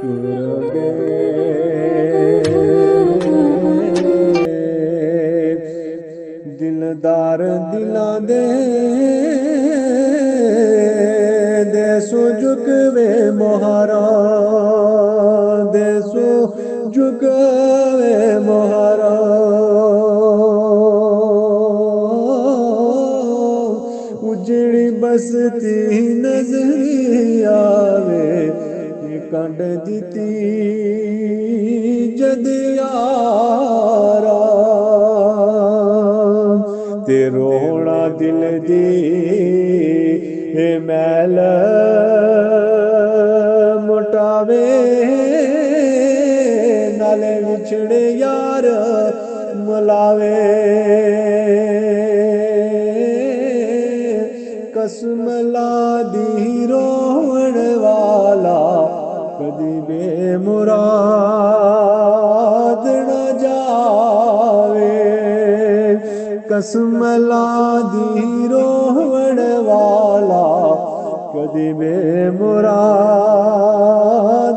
ਤੁਰ ਗਏ ਦਿਲਦਾਰ ਦਿਲਾਂ ਦੇ ਦੇਸੋ ਝੁਕਵੇ ਮੁਹਾਰਾ ਦੇਸੋ ਝੁਕਵੇ ਮੁਹਾਰਾ उजड़ी बसती नजर आवे कंड दिती जद यारा ते रोना दिल दी मैल मुटावे नाले विछड़े यार मुलावे कसम ला दी रोवण वाला कदी बेमुराद न जावे कसम ला दी रोवण वाला कदी बेमुराद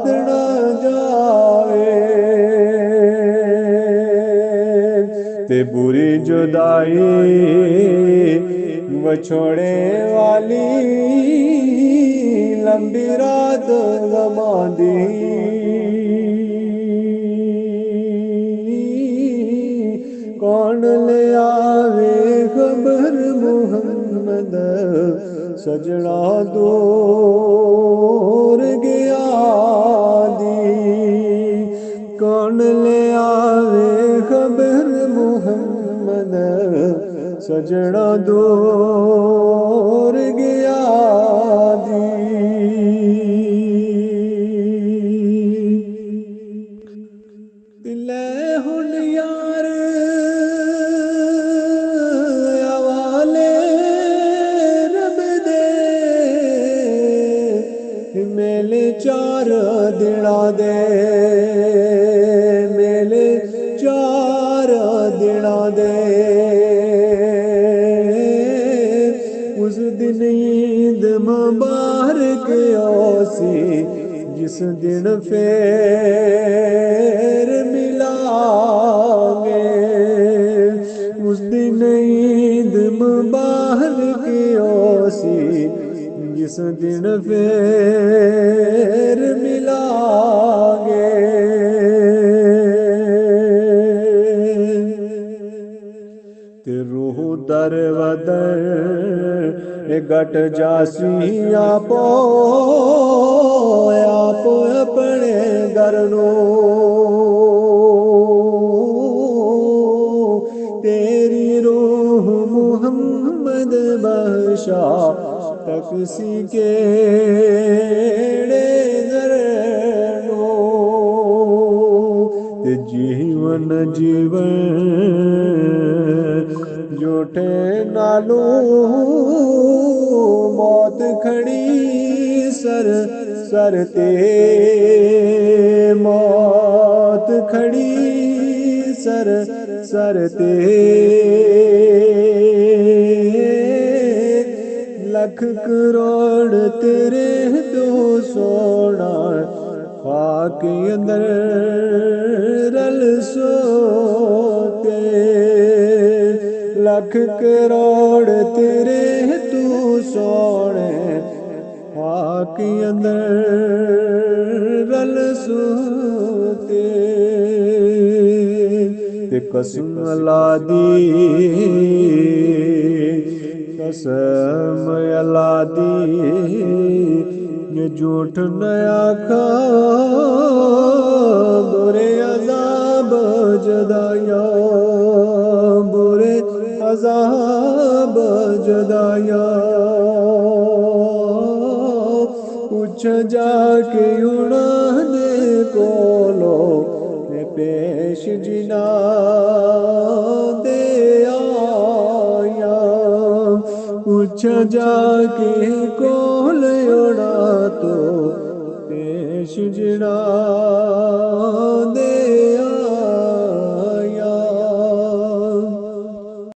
न जावे ते बुरी जुदाई वछोड़े वाली लंबी रात गमांदी कौन ले आवे खबर मुहम्मद सजना दूर गया दी कौन ले आवे खबर मुहम्मद सजना दूर गया दी दिले हुन यार हवाले रब दे मेले चार दिना दे मेले चार दिना दे उस दिन ईद मुबारक औसी जिस दिन फेर मिलांगे उस दिन ईद मुबारक औसी जिस दिन फेर मिलांगे ते रूह दर वदर गट जासी आपो अपने घर नो तेरी रूह मुहम्मद बख्शा तकसी के नो ते जीवन जीवन जोठे नालू मौत खड़ी सर सर ते मौत खड़ी सर सर ते लख करोड़ तेरे तो सोना खाक अंदर रल सोते लख करोड़ तेरे तू सोने खाक अंदर रल सोते ते कसम अल्लाह दी कसम अल्लाह दी ये झूठ नया खा बुरे अजाब जदाया बुरे अजाब जदाया कुछ जाके उड़ाने कोलो पेश जिना दे आया कुछ जाके कोल उड़ा तो पेश जिना दे